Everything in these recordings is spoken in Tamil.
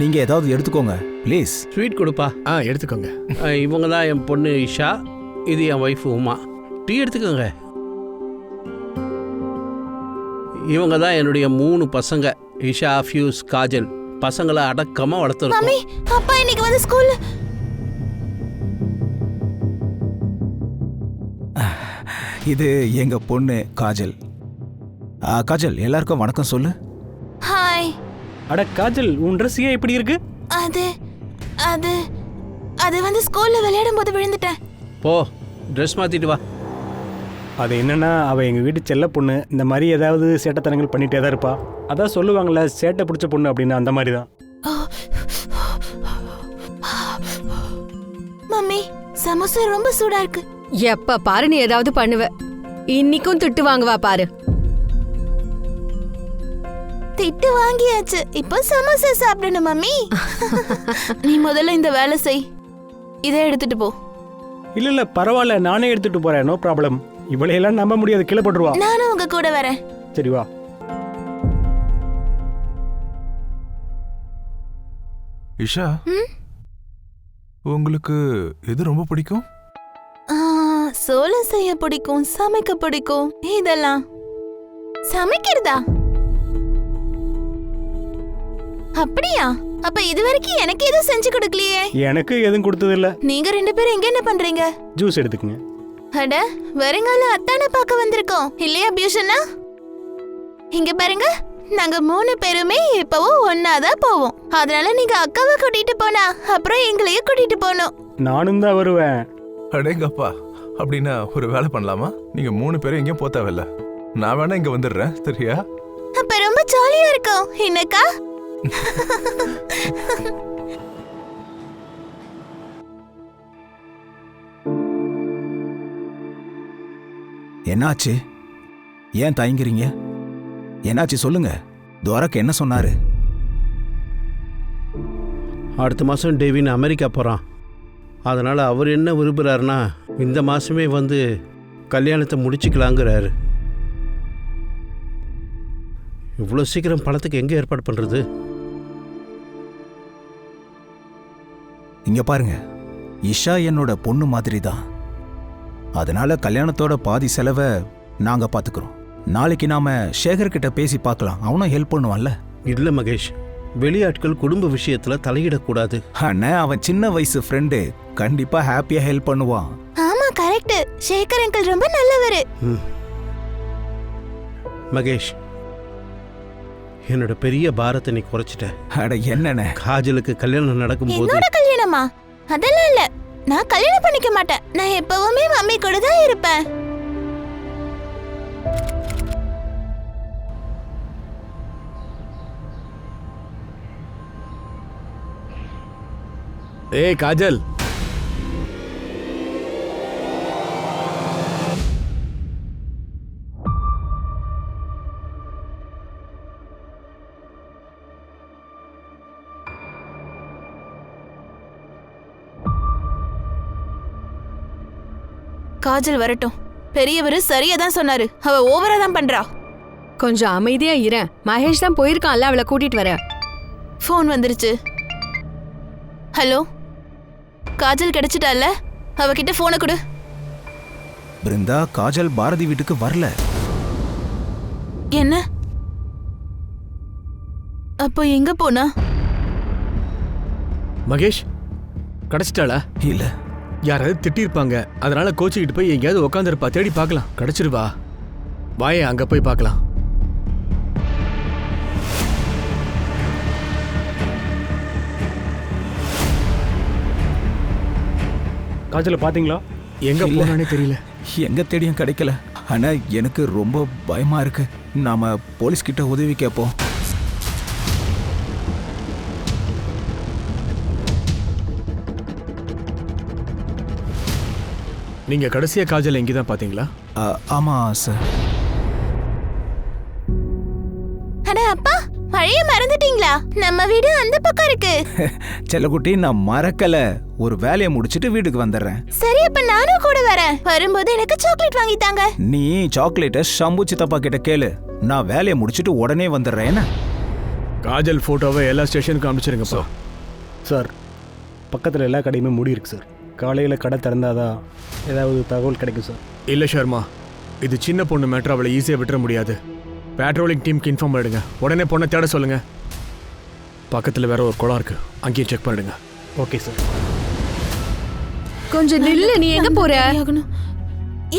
நீங்க ஏதாவது எடுத்துக்கோங்க ப்ளீஸ். ஸ்வீட் கொடுப்பா. எடுத்துக்கோங்க. இவங்க தான் என் பொண்ணு இஷா, இது என் ஒய்ஃப் உமா. டீ எடுத்துக்கோங்க. இவங்க தான் என்னுடைய 3 பசங்க, இஷா, ஃபியூஸ், காஜல். பசங்களை அடக்கமா வளர்த்துருக்கோம். மம்மி, அப்பா இன்னைக்கு வந்து ஸ்கூல்ல. இது எங்க பொண்ணு காஜல். காஜல், எல்லாருக்கும் வணக்கம் சொல்லு. ஹாய். அட காஜல், உன் ட்ரெஸ் ஏன் இப்படி இருக்கு? அது அது அது வந்து ஸ்கூல்ல விளையாடும் போது விழுந்துட்டேன். போ, ட்ரெஸ் மாத்திட்டு வா. அது என்னன்னா, அவள் எங்கள் வீட்டு செல்ல பொண்ணு. இந்த மாதிரி ஏதாவது சேட்டைத்தனங்கள் பண்ணிகிட்டே தான் இருப்பா. அதான் சொல்லுவாங்கள்ல, சேட்டை பிடிச்ச பொண்ணு அப்படின்னு. அந்த மாதிரி தான். மம்மி, சமோசா ரொம்ப சூடா இருக்கு. எப்ப பாரு நீ ஏதாவது பண்ணுவ. இன்னைக்கும் திட்டு வாங்குவா பாரு. திட்டு வாங்கியாச்சு, இப்போ சமோசா சாப்பிடணும். மம்மி, நீ முதல்ல இந்த வேலை செய். இதை எடுத்துட்டு போ. இல்லை பரவாயில்ல, நானே எடுத்துட்டு போறேன். No problem. இவளையெல்லாம் நம்ப முடியாது, கீழே போட்டுருவா. நானும் உங்க கூட வரேன். சரி வா. இஷா, உங்களுக்கு எது ரொம்ப பிடிக்கும்? சோளம் செய்ய பிடிக்கும், சமைக்க பிடிக்கும். இதெல்லாம் சமைக்கிறதா? அப்படியா? அப்ப இதுவரைக்கும் எனக்கு எதுவும் செஞ்சு கொடுக்கலையே. எனக்கு எதுவும் கொடுத்தது இல்ல. நீங்க 2 பேரும் எங்க என்ன பண்றீங்க? ஜூஸ் எடுத்துக்கங்க. அட, வருங்கால அத்தானை பார்க்க வந்திருக்கோம் இல்லையா பியூஷனா? இங்க பாருங்க, நாங்க 3 பேருமே எப்பவும் ஒன்னாதான் போவோம். அதனால நீங்க அக்காவை கூட்டிட்டு போனா அப்புறம் எங்களையும் கூட்டிட்டு போகணும். நானும் தான் வருவேன். அடேங்கப்பா, அப்படின்னா ஒரு வேலை பண்ணலாமா? நீங்க 3 பேரும் எங்கேயும் போத்தாவில்ல, நான் வேணா இங்க வந்துடுறேன், சரியா? அப்ப ரொம்ப ஜாலியா இருக்கும். என்னக்கா? என்னாச்சு? ஏன் தயங்குறீங்க? என்னாச்சு சொல்லுங்க. துவாரக் என்ன சொன்னாரு? அடுத்த மாதம் டேவின் அமெரிக்கா போகிறான். அதனால் அவர் என்ன விரும்புகிறாருன்னா, இந்த மாதமே வந்து கல்யாணத்தை முடிச்சுக்கலாங்கிறாரு. இவ்வளோ சீக்கிரம் பணத்துக்கு எங்கே ஏற்பாடு பண்ணுறது? இங்க பாருங்க, இஷா என்னோட பொண்ணு மாதிரி தான். அதனால கல்யாணத்தோட பாதி செலவை நாங்க பாத்துக்கிறோம். நாளைக்கு நாம சேகர் கிட்ட பேசி பார்க்கலாம், அவனும் ஹெல்ப் பண்ணுவான்ல. இல்லை மகேஷ், வெளியாட்கள் குடும்ப விஷயத்துல தலையிடக்கூடாது. அண்ணா, அவன் சின்ன வயசு ஃப்ரெண்டு, கண்டிப்பா ஹாப்பியா ஹெல்ப் பண்ணுவான். ஆமா, கரெக்ட். சேகர் அங்கிள் ரொம்ப நல்லவரு. மகேஷ், என்னோட பெரிய பாரத்தை நீ குறைச்சிட்ட. அட என்னண்ணே, காஜலுக்கு கல்யாணம் நடக்கும்போது என்னோட கல்யாணமா? அதெல்லாம் இல்ல, நான் கல்யாணம் பண்ணிக்க மாட்டேன். நான் எப்பவுமே மம்மி கூட தான் இருப்பேன். ஏய் காஜல், காஜல் வரட்டும். பெரியவரு சரியா தான் சொன்னாரு, அவ ஓவரா தான் பண்றா. கொஞ்சம் அமைதியா இரு. மகேஷ் தான் போயிருக்கான்ல அவளை கூட்டிட்டு வர. ஃபோன் வந்துருச்சு. ஹலோ, காஜல் கிடைச்சிட்டால? அவகிட்ட போனை கொடு. பிருந்தா, காஜல் பாரதி வீட்டுக்கு வரல. என்ன? அப்போ எங்க போனா? மகேஷ் கிடைச்சிட்டாளா? இல்ல, யாராவது திட்டிருப்பாங்க. அதனால கோச்சிக்கிட்டு போய் எங்கேயாவது உட்காந்துருப்பா. தேடி பார்க்கலாம். கிடைச்சிருவா. வாயே, அங்க போய் பார்க்கலாம். காஜல பாத்தீங்களா? எங்க போனானே தெரியல. எங்க தேடியும் கிடைக்கல. ஆனா எனக்கு ரொம்ப பயமா இருக்கு. நாம போலீஸ் கிட்ட உதவி கேட்போம். நீங்க கடைசியா காஜல் எங்கதான் பாத்தீங்களா? ஆமா சார். அட அப்பா, வழிய மறந்துட்டீங்களா? நம்ம வீடு அந்த பக்கம் இருக்கு. செல்லக்குட்டி, நான் மறக்கல. ஒரு வேலையை முடிச்சிட்டு வீட்டுக்கு வந்துடுறேன். சரி, அப்ப நானும் கூட வரேன். வரும்போது எனக்கு சாக்லேட் வாங்கி தாங்க. நீ சாக்லேட்டை ஷம்பு சித்தப்பா கிட்ட கேளு. நான் வேலையை முடிச்சிட்டு உடனே வந்துடுறேன். காஜல் ஃபோட்டோவை எல்லா ஸ்டேஷனுக்கும் அனுப்பிச்சிருங்கப்பா. சார் பக்கத்தில் எல்லா கடையுமே மூடி இருக்கு சார். காலையில் கடை திறந்தாதான் ஏதாவது தகவல் கிடைக்கும் சார். இல்லை ஷர்மா, இது சின்ன பொண்ணு மேட்ரு, அவளை ஈஸியாக விட்டுற முடியாது. பேட்ரோலிங் டீமுக்கு இன்ஃபார்ம் பண்ணிடுங்க. உடனே பொண்ணை தேட சொல்லுங்க. பக்கத்தில் வேற ஒரு குளம் இருக்கு, அங்கேயும் செக் பண்ணிடுங்க. Okay sir. கொஞ்சம் நில்லு, நீ எங்க போற?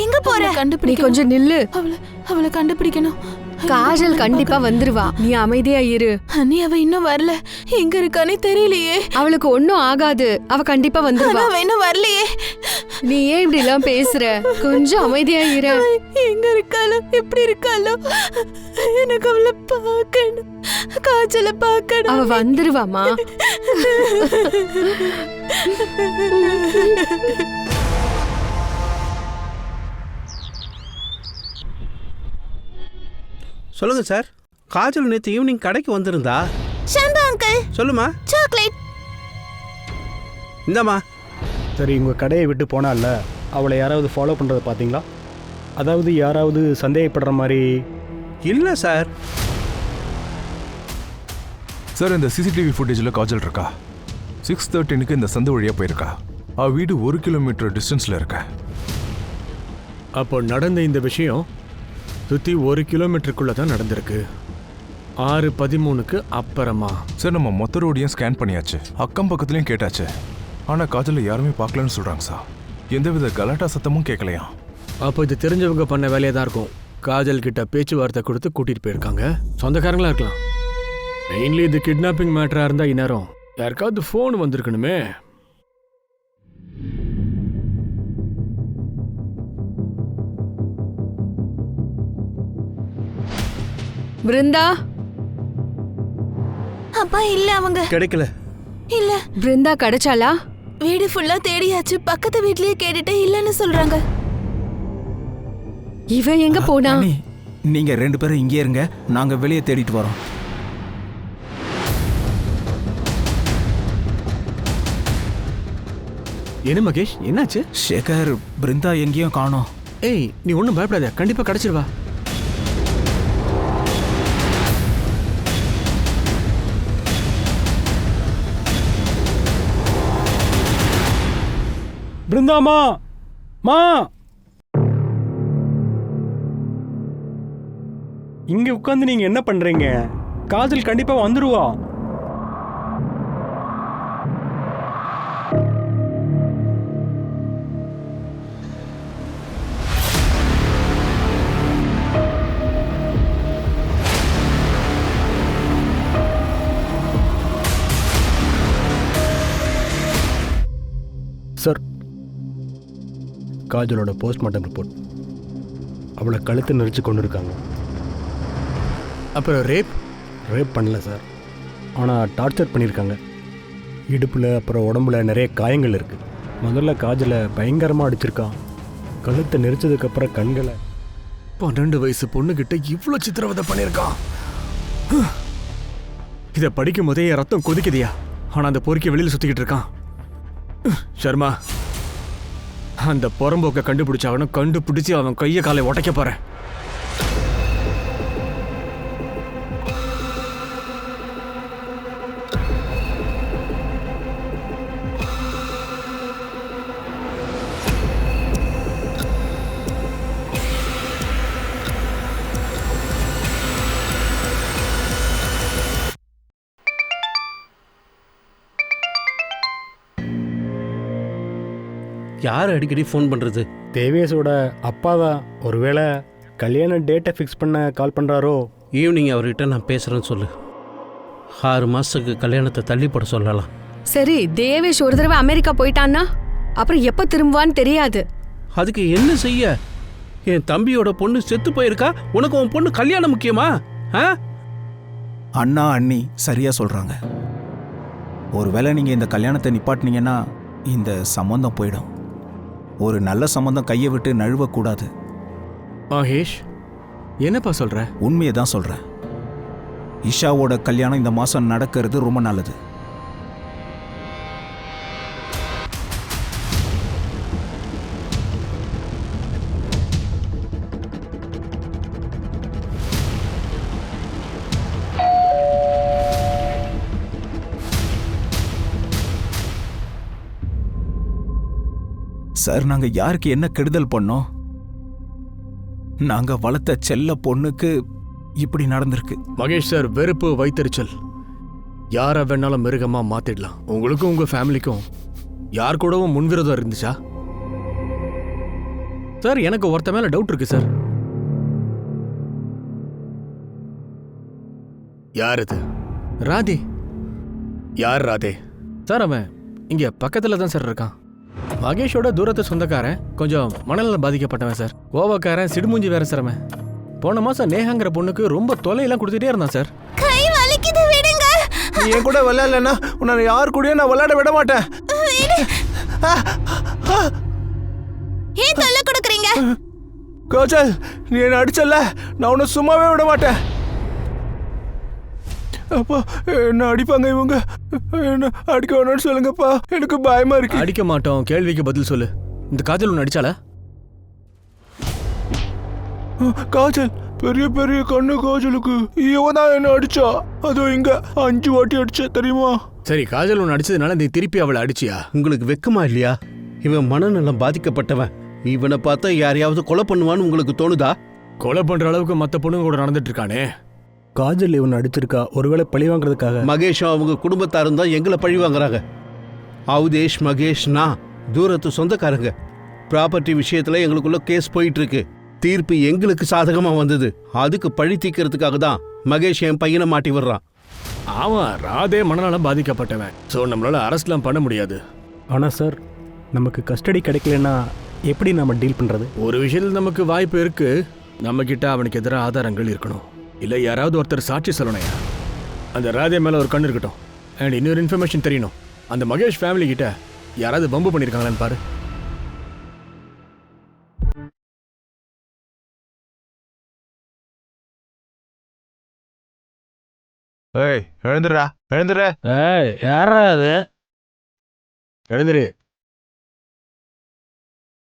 எங்க போற? நீ கொஞ்சம் நில்லு. அவளை கண்டுபிடிக்கணும். காஜல் கண்டிப்பா வந்துருவா, நீ அமைதியா இரு. அண்ணி அவ இன்னும் வரல, எங்க இருக்கானே தெரியலையே. அவளுக்கு ஒன்னும் ஆகாது, அவ கண்டிப்பா வந்துருவா. அவ இன்னும் வரலையே. நீ ஏன் இப்படி எல்லாம் பேசுற? கொஞ்சம் அமைதியா இரு. எங்க இருக்காளோ, எப்படி இருக்காளோ, எனக்கு அவளை பார்க்கணும், காஜலை பார்க்கணும். அவ வந்துருவாமா? சொல்லுங்க சார். காஜல் நேற்று ஈவினிங் கடைக்கு வந்திருந்தா? சம்பா அங்கிள். சொல்லுமா. சாக்லேட். இந்தாம்மா. சரி, உங்கள் கடையை விட்டு போனால அவளை யாராவது ஃபாலோ பண்ணுறதை பார்த்தீங்களா? அதாவது யாராவது சந்தேகப்படுற மாதிரி? இல்லை சார். சார், இந்த சிசிடிவி ஃபுட்டேஜில் காஜல் இருக்கா. 6:13க்கு இந்த சந்து வழியாக போயிருக்கா. அவள் வீடு 1 கிலோமீட்டர் டிஸ்டன்ஸில் இருக்கா. அப்போ நடந்த இந்த விஷயம் சுற்றி 1 கிலோமீட்டருக்குள்ளே தான் நடந்திருக்கு. 6:13க்கு அப்புறமா. சார், நம்ம மொத்த ரோடையும் ஸ்கேன் பண்ணியாச்சு, அக்கம் பக்கத்துலையும் கேட்டாச்சு. ஆனால் காஜலில் யாருமே பார்க்கலன்னு சொல்கிறாங்க சார். எந்தவித கலாட்டா சத்தமும் கேட்கலையா. அப்போ இது தெரிஞ்சவங்க பண்ண வேலையாக தான் இருக்கும். காஜல் கிட்ட பேச்சுவார்த்தை கொடுத்து கூட்டிகிட்டு போயிருக்காங்க. சொந்தக்காரங்களா இருக்கலாம். மெயின்லி இது கிட்னாப்பிங் மேட்டராக இருந்தால் இந்நேரம் யாருக்காவது ஃபோன் வந்திருக்கணுமே. பிருந்தா. அப்பா இல்ல, அவங்க கிடைக்கல. இல்ல. பிருந்தா கிடைச்சாளா? வீடு ஃபுல்லா தேடியாச்சு, பக்கத்து வீட்லயே கேட்டுட்டு இல்லன்னு சொல்றாங்க. இவ எங்க போனா? அண்ணி, நீங்க 2 பேரும் இங்கே இருங்க, நாங்க வெளியே தேடிட்டு வரோம். என்ன மகேஷ், என்னாச்சு? சேகர், பிருந்தா எங்கேயும் காணோம். ஏய், நீ ஒன்றும் பயப்படாத, கண்டிப்பாக கிடைச்சிருவா. பிருந்தாமா, மா, இங்க உட்காந்து நீங்க என்ன பண்றீங்க? காஜல் கண்டிப்பா வந்துருவா. சார், காஜலோட போஸ்ட்மார்ட்டம் ரிப்போர்ட். அவளை கழுத்தை நெரிச்சு கொண்டு இருக்காங்க. அப்புறம் ரேப் பண்ணல சார், ஆனால் டார்ச்சர் பண்ணியிருக்காங்க. இடுப்பில் அப்புறம் உடம்புல நிறைய காயங்கள் இருக்குது. முதல்ல காஜலை பயங்கரமாக அடிச்சிருக்கான். கழுத்தை நெரிச்சதுக்கப்புறம் கண்களை. 12 வயசு பொண்ணுகிட்ட இவ்வளோ சித்திரவதை பண்ணியிருக்கான். இதை படிக்கும் போதே என் ரத்தம் கொதிக்குதியா. ஆனால் அந்த பொறுக்கி வெளியில் சுற்றிக்கிட்டு இருக்கான். சர்மா, அந்த புறம்போக்கை கண்டுபிடிச்சு அவன் கையை காலை உடைக்க போறேன். யார் அடிக்கடி ஃபோன் பண்ணுறது? தேவேஷோட அப்பா தான். ஒருவேளை கல்யாண டேட்டை ஃபிக்ஸ் பண்ண கால் பண்ணுறாரோ? ஈவினிங் அவர்கிட்ட நான் பேசுகிறேன்னு சொல்லு. 6 மாதத்துக்கு கல்யாணத்தை தள்ளி போட சொல்லலாம். சரி, தேவேஷ் ஒரு தடவை அமெரிக்கா போயிட்டான்னா அப்புறம் எப்போ திரும்புவான்னு தெரியாது. அதுக்கு என்ன செய்ய? என் தம்பியோட பொண்ணு செத்து போயிருக்கா, உனக்கு உன் பொண்ணு கல்யாணம் முக்கியமா? அண்ணா அண்ணி சரியா சொல்றாங்க. ஒருவேளை நீங்க இந்த கல்யாணத்தை நிப்பாட்டினீங்கன்னா இந்த சம்பந்தம் போயிடும். ஒரு நல்ல சம்பந்தம் கையை விட்டு நழுவக்கூடாது. மகேஷ், என்னப்பா சொல்ற? உண்மையை தான் சொல்றேன். இஷாவோட கல்யாணம் இந்த மாசம் நடக்கிறது ரொம்ப நல்லது. சார், நாங்க யாருக்கு என்ன கெடுதல் பண்ணோம்? நாங்க வளர்த்த செல்ல பொண்ணுக்கு இப்படி நடந்திருக்கு. மகேஷ் சார், வெறுப்பு, வைத்தறிச்சல் யாரை வேணாலும் மிருகமா மாத்திடலாம். உங்களுக்கும் உங்க ஃபேமிலிக்கும் யார் கூடவும் முன்விரோதம் இருந்துச்சா சார்? எனக்கு ஒருத்த மேல டவுட் இருக்கு சார். யார் இது? ராதே. யார் ராதே? சார், அவன் இங்க பக்கத்துல தான் சார் இருக்கான். மகேஷோட தூரத்து சொந்தக்காரன், கொஞ்சம் மனநலம் பாதிக்கப்பட்டவன் சார். கோவக்காரன், சிடுமூஞ்சி வேற சார். அவன் போன மாசம் நேஹாங்கிற பொண்ணுக்கு ரொம்ப தொல்லையெல்லாம் கொடுத்துட்டே இருந்தான் சார். கை வலிக்குது, விடுங்க. நீ என் கூட விளையாடலன்னா உன்னை யார் கூடயும் நான் விளையாட விட மாட்டேன். ஏன் தொல்லை கொடுக்குறீங்க? காஜல், நீ என்ன அடிச்சல, நான் உன்னை சும்மாவே விட மாட்டேன். அப்பா, என்ன அடிப்பாங்க இவங்க. என்ன அடிக்க வேணும்னு சொல்லுங்கப்பா, எனக்கு பயமா இருக்கு. அடிக்க மாட்டோம். கேள்விக்கு பதில் சொல்லு. இந்த காஜல் ஒன்று அடிச்சால? காஜல், பெரிய பெரிய கண்ணு காஜலுக்கு. இவன் தான் என்ன அடிச்சா. அதோ இங்க 5 வாட்டி அடிச்ச தெரியுமா? சரி, காஜல் ஒன்று அடிச்சதுனால நீ திருப்பி அவளை அடிச்சியா? உங்களுக்கு வெக்கமா இல்லையா? இவன் மனநலம் பாதிக்கப்பட்டவன். இவனை பார்த்தா யாரையாவது கொலை பண்ணுவான்னு உங்களுக்கு தோணுதா? கொலை பண்ற அளவுக்கு மற்ற பொண்ணுங்க கூட நடந்துட்டு இருக்கானே. காஜல் இவன் அடிச்சிருக்கா, ஒருவேளை பழி வாங்குறதுக்காக. மகேஷும் அவங்க குடும்பத்தாரும் தான் எங்களை பழி வாங்குறாங்க. அவதேஷ், மகேஷ்னா தூரத்து சொந்தக்காரங்க. ப்ராப்பர்ட்டி விஷயத்துல எங்களுக்குள்ள கேஸ் போயிட்டு இருக்கு. தீர்ப்பு எங்களுக்கு சாதகமா வந்தது. அதுக்கு பழி தீர்க்கறதுக்காக தான் மகேஷ் என் பையனை மாட்டி விடுறான். ஆமா, ராதே மனநலம் பாதிக்கப்பட்டவன். ஸோ நம்மளால அரெஸ்ட்லாம் பண்ண முடியாது. ஆனால் சார், நமக்கு கஸ்டடி கிடைக்கலன்னா எப்படி நம்ம டீல் பண்ணுறது? ஒரு விஷயத்தில் நமக்கு வாய்ப்பு இருக்கு. நம்ம கிட்ட அவனுக்கு எதிராக ஆதாரங்கள் இருக்கணும். இல்லை யாராவது ஒருத்தர் சாட்சி சொல்லணையா. அந்த ராதே மேலே ஒரு கண் இருக்கட்டும். அண்ட் இன்னொரு இன்ஃபர்மேஷன் தெரியணும். அந்த மகேஷ் ஃபேமிலி கிட்ட யாராவது பம்பு பண்ணியிருக்காங்களான்னு பாரு. ஏய், எழுந்துடுறா, எழுந்துரு. யாரா அது? எழுந்துரு.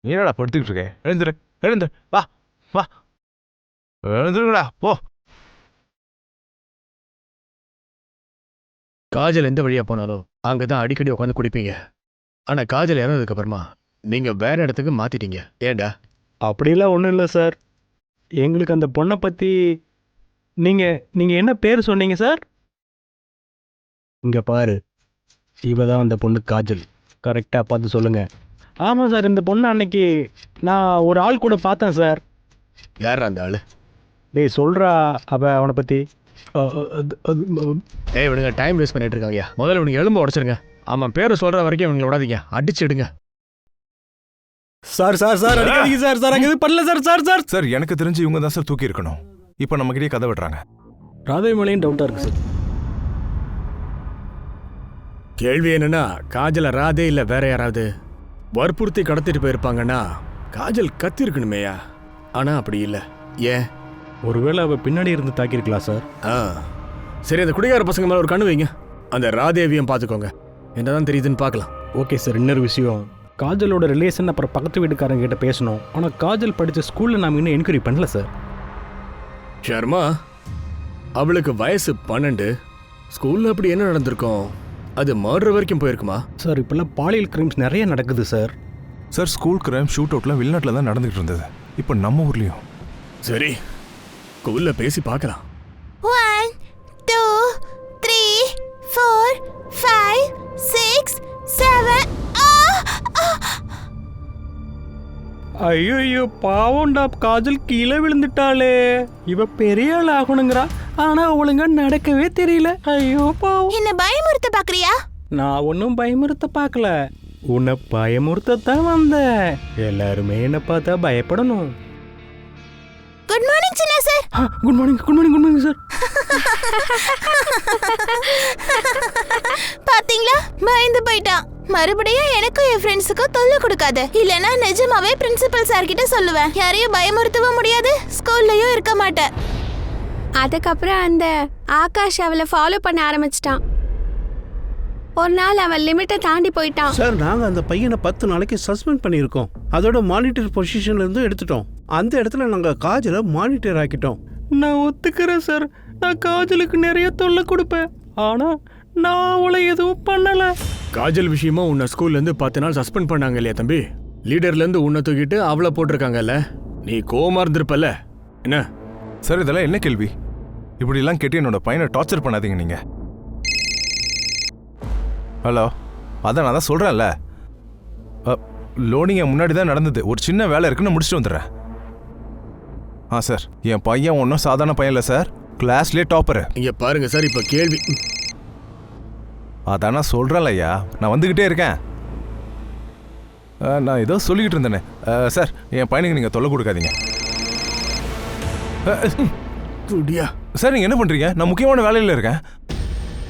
நீ என்னடா படுத்துக்கிட்டு இருக்க? எழுந்துரு, எழுந்துரு, வா வா, எழுந்துருங்கடா, போ. காஜல் எந்த வழியா போனாலும் அங்கதான் அடிக்கடி உட்காந்து குடிப்பீங்க. ஆனா காஜல் இறந்ததுக்கு அப்புறமா நீங்க வேற இடத்துக்கு மாத்திட்டீங்க. ஏண்டா? அப்படிலாம் ஒன்றும் இல்லை சார். எங்களுக்கு அந்த பொண்ணை பற்றி நீங்கள் என்ன பேர் சொன்னீங்க சார்? இங்கே பாரு, இவ தான் அந்த பொண்ணு காஜல். கரெக்டாக பார்த்து சொல்லுங்கள். ஆமாம் சார், இந்த பொண்ணு அன்னைக்கு நான் ஒரு ஆள் கூட பார்த்தேன் சார். யாரா அந்த ஆளு? டேய் சொல்கிறா அவனை பற்றி. ஏய், இவனுங்க டைம் வேஸ்ட் பண்ணிட்டு இருக்காங்க. முதல்ல இவனுக்கு எலும்பு உடச்சிருங்க. ஆமாம், பேரை சொல்ற வரைக்கும் இவங்களை விடாதீங்க, அடிச்சிடுங்க. சார் சார் சார் அடிக்காதீங்க சார். சார் அங்கே எதுவும் பண்ணல சார். சார் சார் சார், எனக்கு தெரிஞ்சு இவங்க தான் சார் தூக்கி இருக்கணும். இப்போ நம்மகிட்டயே கதை விடுறாங்க. ராதை மேலேயும் டவுட்டாக இருக்குது சார். கேள்வி என்னன்னா, காஜல ராதே இல்லை வேற யாராவது வற்புறுத்தி கடத்திட்டு போயிருப்பாங்கன்னா காஜல் கத்திருக்கணுமேயா. ஆனா அப்படி இல்லை. ஏன்? ஒருவேளை அவள் பின்னாடி இருந்து தாக்கியிருக்கலாம் சார். சரி, அந்த குடிகார பசங்க மேலே ஒரு கண்ணு வைங்க. அந்த ராதேவியும் பார்த்துக்கோங்க. என்னதான் தெரியுதுன்னு பார்க்கலாம். Okay sir. இன்னொரு விஷயம், காஜலோட ரிலேஷன் அப்புறம் பக்கத்து வீட்டுக்காரங்க கிட்ட பேசணும். ஆனால் காஜல் படித்த ஸ்கூலில் நாம் இன்னும் என்கொயரி பண்ணல சார். ஷர்மா, அவளுக்கு வயசு 12. ஸ்கூலில் அப்படி என்ன நடந்திருக்கும்? அது மர்டர் வரைக்கும் போயிருக்குமா? சார், இப்போல்லாம் பாலியல் கிரைம்ஸ் நிறைய நடக்குது sir. Sir, school crime shoot அவுட்லாம் வெளிநாட்டில் தான் நடந்துகிட்டு இருந்தது. இப்போ நம்ம ஊர்லேயும். சரி, ஸ்கூலில் பேசி பார்க்கலாம். 1 2 3 4 5 6 7. ஐயோ பாவம்டா, காஜல் கீழே விழுந்துட்டாளே. இவ பெரிய ஆள் ஆகணுங்கிறா, ஆனா ஒழுங்கா நடக்கவே தெரியல. ஐயோ பாவம். என்ன பயமுறுத்த பாக்குறியா? நான் ஒன்றும் பயமுறுத்த பார்க்கல, உன்னை பயமுறுத்தத்தான் வந்தேன். எல்லாருமே என்ன பார்த்தா பயப்படணும். குட் மார்னிங் சின்ன sir. Good morning, good morning, good morning sir. பாத்தீங்களா, பயந்து போயிட்டான். மறுபடியும் எனக்கும் என் ஃப்ரெண்ட்ஸுக்கும் தொல்லை கொடுக்காத, இல்லனா நிஜமாவே பிரின்சிபல் சார் கிட்ட சொல்லுவேன். யாரையும் பயமுறுத்தவும் முடியாது, ஸ்கூல்லயும் இருக்க மாட்டேன். அதுக்கப்புறம் அந்த ஆகாஷ் அவளை ஃபாலோ பண்ண ஆரம்பிச்சிட்டான். ஒரு நாள் அவன் லிமிட்டை தாண்டி போயிட்டான். சார், நாங்க அந்த பையனை 10 நாளைக்கு சஸ்பெண்ட் பண்ணியிருக்கோம். அதோட மானிட்டர் பொசிஷன்ல இருந்து எடுத்துட்டோம். அந்த இடத்துல நாங்க காஜலை மானிட்டர் ஆக்கிட்டோம். நான் ஒத்துக்கிறேன் சார், நான் காஜலுக்கு நிறைய தொல்லை கொடுப்பேன், ஆனா நான் அவளை எதுவும் பண்ணல. காஜல் விஷயமா உன்னை ஸ்கூல்லேருந்து 10 நாள் சஸ்பெண்ட் பண்ணாங்க இல்லையா தம்பி? லீடர்லேருந்து உன்னை தூக்கிட்டு அவளை போட்டிருக்காங்கல்ல, நீ கோவமா இருந்திருப்பல்ல என்ன? சார் இதெல்லாம் என்ன கேள்வி? இப்படிலாம் கேட்டு என்னோட பையனை டார்ச்சர் பண்ணாதீங்க நீங்க. ஹலோ, அதான் நான் தான் சொல்கிறேன்ல, லோடிங்க முன்னாடி தான் நடந்தது. ஒரு சின்ன வேலை இருக்குன்னு முடிச்சுட்டு வந்துடுறேன். சார், என் பையன் ஒன்றும் சாதாரண பையன் இல்லை சார், கிளாஸ்லேயே டாப்பரு. இங்கே பாருங்க சார், இப்போ கேள்வி. அதான் நான் சொல்கிறேன்ல ஐயா, நான் வந்துக்கிட்டே இருக்கேன். நான் ஏதோ சொல்லிக்கிட்டு இருந்தேனே. சார், என் பையனுக்கு நீங்கள் தொல்லை கொடுக்காதீங்க. சார், நீங்கள் என்ன பண்ணுறீங்க? நான் முக்கியமான வேலையில் இருக்கேன்.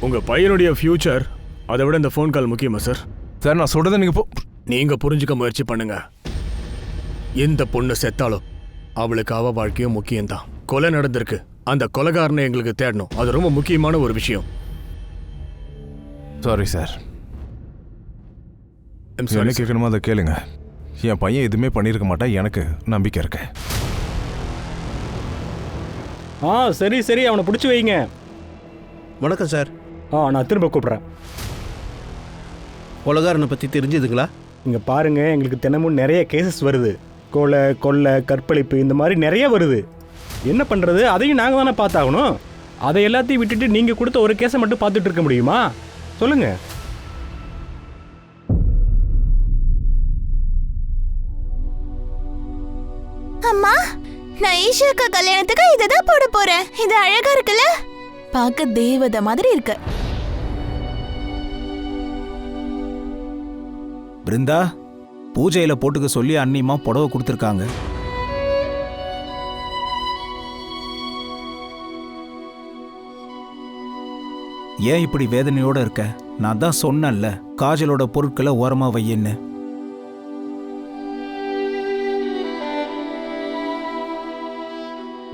உங்கள் பையனுடைய ஃப்யூச்சர் அதை விட இந்த ஃபோன் கால் முக்கியமா சார்? சார், நான் சொல்கிறத நீங்கள் நீங்கள் புரிஞ்சுக்க முயற்சி பண்ணுங்க. எந்த பொண்ணு செத்தாலும் அவளுக்கு அவ வாழ்க்கையும் முக்கியம்தான். கொலை நடந்திருக்கு, அந்த கொலைகாரனை எங்களுக்கு தேடணும். அது ரொம்ப முக்கியமான ஒரு விஷயம். சாரி சார், என்ன கேட்கணுமோ அதை கேளுங்க. என் பையன் எதுவுமே பண்ணியிருக்க மாட்டான், எனக்கு நம்பிக்கை இருக்கு. சரி சரி, அவனை பிடிச்சி வைங்க. வணக்கம் சார். நான் திரும்ப கூப்பிட்றேன். கொலகாரனை பற்றி தெரிஞ்சதுங்களா? இங்கே பாருங்க, எங்களுக்கு தினமும் நிறைய கேசஸ் வருது. கொலை, கொள்ளை, கற்பழிப்பு, இந்த மாதிரி நிறைய வருது. என்ன பண்ணுறது? அதையும் நாங்கள் தானே பார்த்தாகணும். அதை எல்லாத்தையும் விட்டுட்டு நீங்கள் கொடுத்த ஒரு கேஸை மட்டும் பார்த்துட்டு இருக்க முடியுமா? சொல்லுங்க. அம்மா, நான் ஈஷாக்கா கல்யாணத்துக்கு இததான் போட போறேன். இது அழகா இருக்குல்ல? பார்க்க தேவதை மாதிரி இருக்கு. பிருந்தா, பூஜையில போட்டுக்க சொல்லி அண்ணிமா புடவை கொடுத்துருக்காங்க. ஏன் இப்படி வேதனையோட இருக்க? நான் தான் சொன்னேன்ல, காஜலோட பொருட்களை ஓரமா வையன்னு.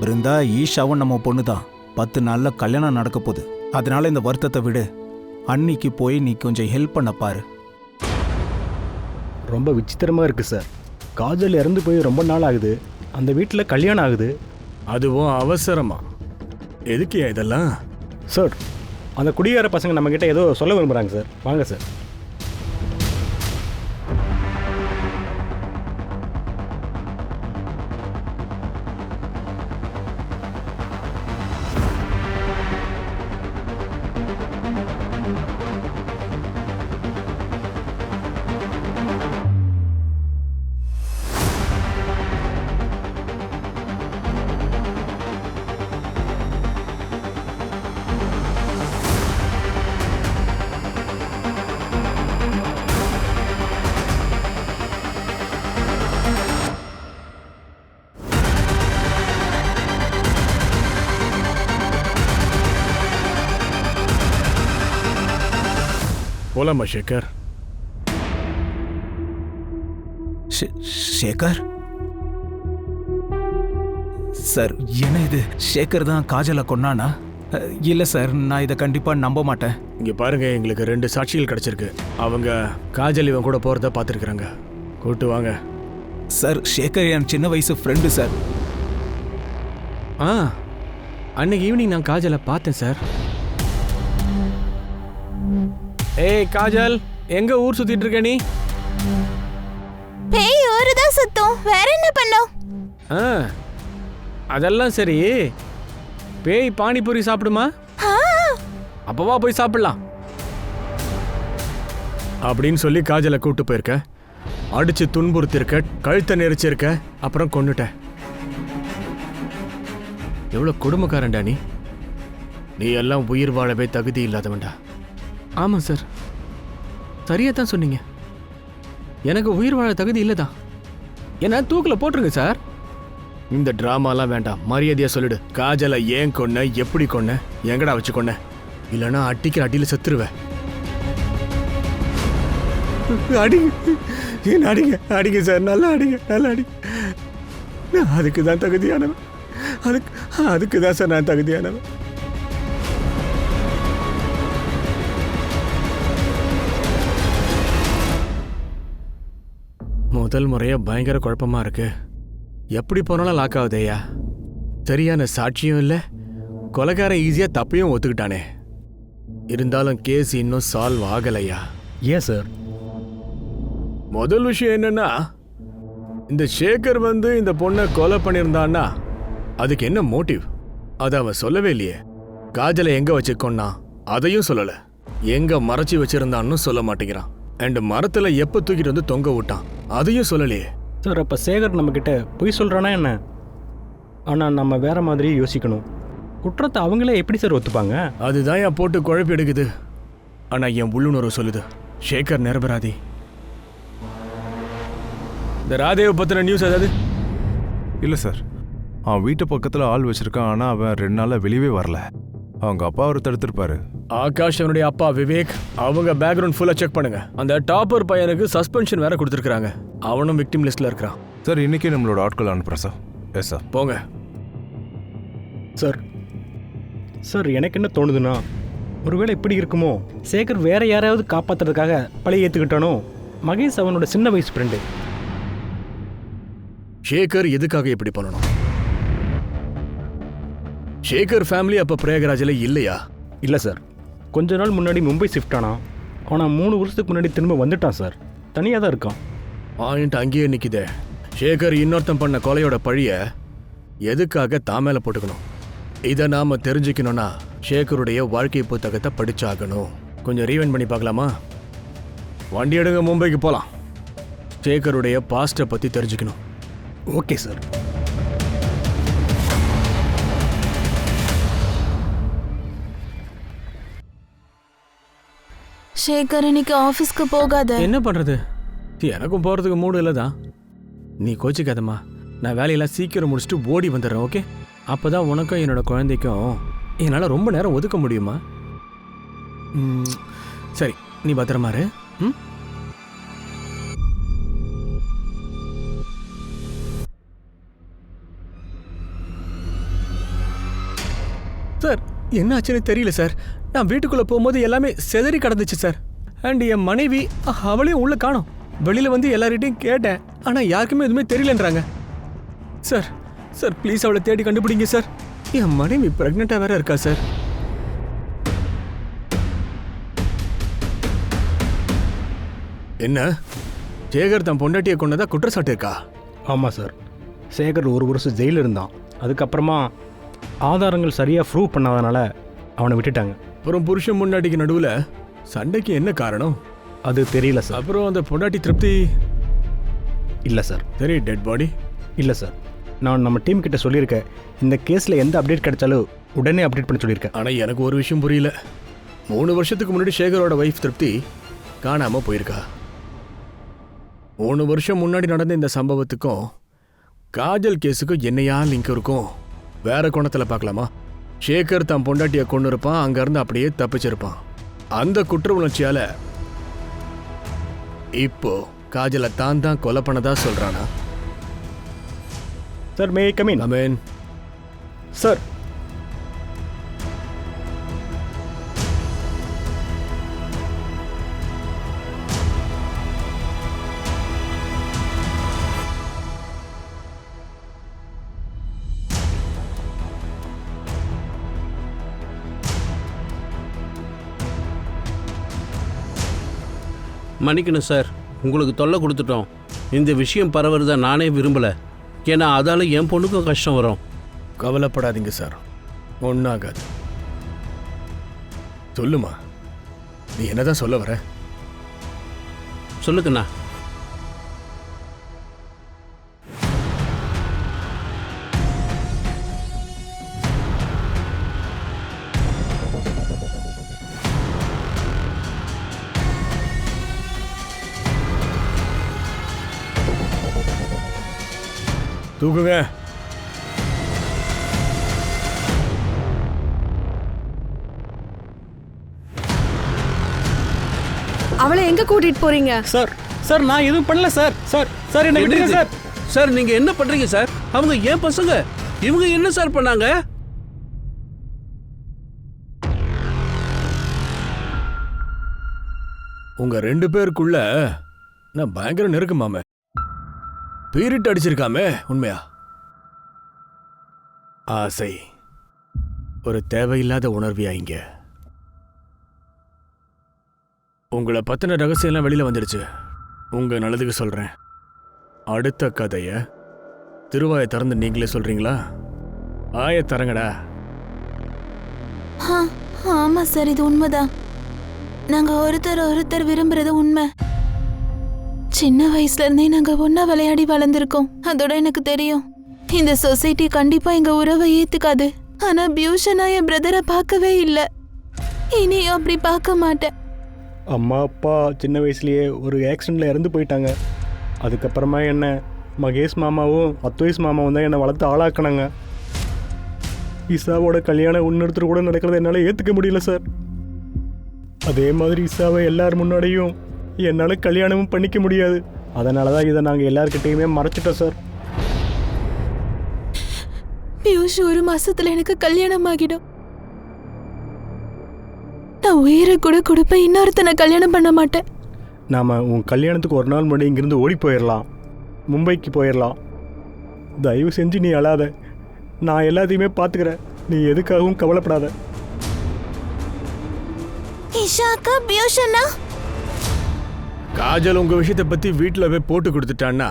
பிருந்தா, ஈஷாவும் நம்ம பொண்ணு தான். 10 நாள்ல கல்யாணம் நடக்க போகுது. அதனால இந்த வருத்தத்தை விடு. அன்னிக்கு போய் நீ கொஞ்சம் ஹெல்ப் பண்ண பாரு. ரொம்ப விசித்திரமாக இருக்குது சார். காஜல் இறந்து போய் ரொம்ப நாள் ஆகுது. அந்த வீட்டில் கல்யாணம் ஆகுது. அதுவும் அவசரமா? எதுக்கு இதெல்லாம்? சார், அந்த குடிகார பசங்க நம்மக்கிட்ட ஏதோ சொல்ல விரும்புகிறாங்க சார். வாங்க சார். போலாமா சேகர்? சேகர் சார், என்ன இது? சேகர் தான் காஜலை கொன்னானா? இல்லை சார், நான் இதை கண்டிப்பாக நம்ப மாட்டேன். இங்கே பாருங்க, எங்களுக்கு 2 சாட்சிகள் கிடைச்சிருக்கு. அவங்க காஜல் இவன் கூட போகிறத பார்த்துருக்குறாங்க. கூட்டு வாங்க சார். சேகர் என் சின்ன வயசு ஃப்ரெண்டு சார். அன்னைக்கு ஈவினிங் நான் காஜலை பார்த்தேன் சார். ஏய் காஜல், எங்க ஊர் சுத்திட்டு இருக்க நீ? பேய் ஊருதான் சுத்தும், வேற என்ன பண்ணோம்? அதெல்லாம் சரி, பேய் பானிபூரி சாப்பிடுமா? அப்பவா போய் சாப்பிடலாம் அப்படின்னு சொல்லி காஜலை கூட்டு போயிருக்க. அடிச்சு துன்புறுத்திருக்க, கழுத்தை நெரிச்சிருக்க, அப்புறம் கொன்னுட்ட. எவ்வளவு கொடுமைக்காரன்டா நீ. நீ எல்லாம் உயிர் வாழவே தகுதி இல்லாதவன்டா. ஆமாம் சார், சரியாக தான் சொன்னீங்க. எனக்கு உயிர் வாழ தகுதி இல்லை தான். என்ன தூக்கில் போட்டுருங்க சார். இந்த ட்ராமாலாம் வேண்டாம், மரியாதையாக சொல்லிடு. காஜலை ஏன் கொன்ன, எப்படி கொன்ன, எங்கடா வச்சு கொன்ன? இல்லைன்னா அடிக்கிற அடியில் செத்துருவேன். அடிங்க, ஏன் அடிங்க, அடிங்க சார், நல்லா அடிங்க, நல்லா அடிங்க. அதுக்கு தான் தகுதியானவன், அதுக்கு தான் சார் நான் தகுதியானவன். முதல் முறையா பயங்கர குழப்பமா இருக்கு. எப்படி போனாலும் லாக் ஆகுதையா? சரியான சாட்சியும் இல்லை, கொலைகாரன் ஈஸியா தப்பையும் ஒத்துக்கிட்டானே. இருந்தாலும் கேஸ் இன்னும் சால்வ் ஆகலையா? ஏன் சார்? முதல் விஷயம் என்னன்னா, இந்த சேகர் வந்து இந்த பொண்ணை கொலை பண்ணியிருந்தான்னா அதுக்கு என்ன மோட்டிவ்? அதை அவன் சொல்லவே இல்லையே. காஜலை எங்க வச்சுக்கோன்னா அதையும் சொல்லல. எங்க மறைச்சி வச்சிருந்தான்னு சொல்ல மாட்டேங்கிறான். அண்ட் மரத்துல எப்ப தூக்கிட்டு வந்து தொங்க விட்டான் அதையும் சொல்லலையே. சார் அப்போ சேகர் நம்மக்கிட்ட பொய் சொல்கிறானா என்ன? ஆனால் நம்ம வேற மாதிரி யோசிக்கணும். குற்றத்தை அவங்களே எப்படி சார் ஒத்துப்பாங்க? அதுதான் என் போட்டு குழப்பி எடுக்குது. ஆனா என் உள்ளுணர்வு சொல்லுது சேகர் நிரபராதி. இந்த ராதேவை பத்தின நியூஸ் ஏதாவது? இல்லை சார், அவன் வீட்டு பக்கத்தில் ஆள் வச்சிருக்கான். ஆனால் அவன் 2 நாளாக வெளியவே வரல. அவங்க அப்பா அவர் தடுத்திருப்பாரு. ஆகாஷ் அவனுடைய அப்பா விவேக் அவங்க பேக்ரவுண்ட் ஃபுல்லா செக் பண்ணுங்க. அந்த டாப்பர் பையனுக்கு சஸ்பென்ஷன் வேற கொடுத்துருக்காங்க. அவனும் விக்டிம் லிஸ்ட்ல இருக்கிறான். சார், இன்னைக்கே நம்மளோட ஆட்கள் அனுப்புகிறேன் சார். Yes sir. போங்க சார் சார் எனக்கு என்ன தோணுதுன்னா, ஒருவேளை இப்படி இருக்குமோ, சேகர் வேற யாரையாவது காப்பாற்றுறதுக்காக பழைய ஏற்றுக்கிட்டானோ? மகேஷ் அவனோட சின்ன வயசு ஃப்ரெண்டு. சேகர் எதுக்காக இப்படி பண்ணணும்? சேகர் ஃபேமிலி அப்ப பிரயாகராஜில் இல்லையா? இல்லை சார், கொஞ்ச நாள் முன்னாடி மும்பை ஷிஃப்ட் ஆனான். ஆனால் 3 வருஷத்துக்கு முன்னாடி திரும்ப வந்துட்டான் சார். தனியாக தான் இருக்கான். பாயிண்ட் அங்கேயே நிக்குதே. சேகர் இன்னொருத்தன் பண்ண கொலையோட பழிய எதுக்காக தான் மேல போட்டுக்கணும்? இதை நாம தெரிஞ்சுக்கணும்னா சேகருடைய வாழ்க்கை புத்தகத்தை படிச்சாகணும். கொஞ்சம் ரீவைண்ட் பண்ணி பார்க்கலாமா? வண்டி எடுங்க, மும்பைக்கு போலாம். சேகருடைய பாஸ்ட்டை பத்தி தெரிஞ்சுக்கணும். Okay sir. சேகர் இன்னைக்கு ஆஃபீஸ்க்கு போகாத. என்ன பண்றது? எனக்கும் போறதுக்கு மூடு இல்லை தான். நீ கோச்சிக்காதம்மா. நான் வேலையெல்லாம் சீக்கிரம் முடிச்சுட்டு ஓடி வந்துடுறேன். ஓகே? அப்பதான் உனக்கும் என்னோட குழந்தைக்கும் என்னால் ரொம்ப நேரம் ஒதுக்க முடியுமா? சரி, நீ பத்திரமா இரு. ம். சார், என்ன ஆச்சுன்னு தெரியல சார். நான் வீட்டுக்குள்ள போகும்போது எல்லாமே செதறி கிடந்துச்சு சார். அண்ட் என் மனைவி அவளையும் உள்ள காணோம். வெளியில வந்து எல்லார்கிட்டையும் கேட்டேன். ஆனா யாருக்குமே எதுவுமே தெரியலன்றாங்க. சார் சார் ப்ளீஸ் அவளை தேடி கண்டுபிடிங்க சார். என் மனைவி பிரெக்னெண்டா வேற இருக்கா சார். என்ன சேகர் தன் பொண்டாட்டியை கொண்டதா குற்றச்சாட்டு இருக்கா? ஆமாம் சார். சேகர் 1 வருஷம் ஜெயிலில் இருந்தான். அதுக்கப்புறமா ஆதாரங்கள் சரியாக ப்ரூவ் பண்ணாதனால அவனை விட்டுட்டாங்க. அப்புறம் புருஷன் முன்னாடிக்கு நடுவில் சண்டைக்கு என்ன காரணம்? அது தெரியல சார். அப்புறம் அந்த பொண்டாட்டி திருப்தி இல்லை சார். சரி, டெட் பாடி? இல்லை சார், நான் நம்ம டீம் கிட்ட சொல்லியிருக்கேன். இந்த கேஸில் எந்த அப்டேட் கிடைச்சாலும் உடனே அப்டேட் பண்ண சொல்லியிருக்கேன். ஆனால் எனக்கு ஒரு விஷயம் புரியல. 3 வருஷத்துக்கு முன்னாடி சேகரோட ஒய்ஃப் திருப்தி காணாமல் போயிருக்கா. 3 வருஷம் முன்னாடி நடந்த இந்த சம்பவத்துக்கும் காஜல் கேஸுக்கும் என்னையா லிங்க் இருக்கும்? வேற கோணத்தில் பார்க்கலாமா? சேகர் தன் பொண்டாட்டியை கொண்டு இருப்பான், அங்கேருந்து அப்படியே தப்பிச்சிருப்பான். அந்த குற்ற உணர்ச்சியால இப்போ காஜலை தான் கொலை பண்ணதா சொல்றானா? Sir, may come in? Amen. Sir, மன்னிக்கணும் சார், உங்களுக்கு தொல்லை கொடுத்துட்டோம். இந்த விஷயம் பரவுறத நானே விரும்பலை. ஏன்னா அதால் என் பொண்ணுக்கும் கஷ்டம் வரும். கவலைப்படாதீங்க சார், ஒன்றாகாது. சொல்லுமா, நீ என்னதான் சொல்ல வர? சொல்லுங்கண்ணா. தூக்குங்க. அவளை எங்க கூட்டிட்டு போறீங்க? சார் சார் நான் எதுவும் பண்ணல சார். சார் சார் என்ன விட்டுருங்க சார். சார் நீங்க என்ன பண்றீங்க சார்? அவங்க ஏன் பசங்க, இவங்க என்ன சார் பண்ணாங்க? உங்க 2 பேருக்குள்ள நான் பயங்கர நெருக்கமாமே. பீரிட் அடிச்சிருக்காமே. உண்மையா? ஆசை ஒரு தேவையில்லாத உணர்வியா இங்க? உங்களை பத்தின ரகசியம்லாம் வெளியில வந்துடுச்சு. உங்க நல்லதுக்கு சொல்றேன். அடுத்த கதைய திருவாயை திறந்து நீங்களே சொல்றீங்களா? ஆய தரங்கடா. ஆமா சார், இது உண்மைதான். நாங்க ஒருத்தர் விரும்புறது உண்மை. சின்ன வயசுல இருந்தே நாங்க ஒன்னா விளையாடி வளர்ந்துருக்கோம். அதோட எனக்கு தெரியும் இந்த சொசைட்டி கண்டிப்பா எங்க உறவை ஏத்துக்காது. ஆனா பியூஷனா என் பிரதரை பார்க்கவே இல்லை. இனியும் அப்படி பார்க்க மாட்டேன். அம்மா அப்பா சின்ன வயசுலேயே ஒரு ஆக்சிடெண்ட்டில் இறந்து போயிட்டாங்க. அதுக்கப்புறமா என்ன மகேஷ் மாமாவும் அத்வைஸ் மாமாவும் தான் என்னை வளர்த்து ஆளாக்குனாங்க. இசாவோட கல்யாணம் இன்னொருத்தர் கூட நடக்கிறத என்னால் ஏற்றுக்க முடியல சார். அதே மாதிரி இசாவை எல்லார் முன்னாடியும் என்னால் கல்யாணமும் பண்ணிக்க முடியாது. அதனால தான் இதை நாங்கள் எல்லார்கிட்டையுமே மறைச்சிட்டோம் சார். பியூஷ் 1 மாசத்துல எனக்கு கல்யாணம் ஆகிடும். நான் உயிரை கூட கொடுப்பேன், இன்னொருத்தனை கல்யாணம் பண்ண மாட்டேன். நாம் உன் கல்யாணத்துக்கு ஒரு நாள் முன்னாடி இங்கேருந்து ஓடி போயிடலாம், மும்பைக்கு போயிடலாம். தயவு செஞ்சு நீ அழாத, நான் எல்லாத்தையுமே பார்த்துக்கிறேன். நீ எதுக்காகவும் கவலைப்படாத. இஷாக்கா, பியூஷனா, காஜல் உங்க விஷயத்தை பத்தி வீட்டுல போய் போட்டு கொடுத்துட்டான்னா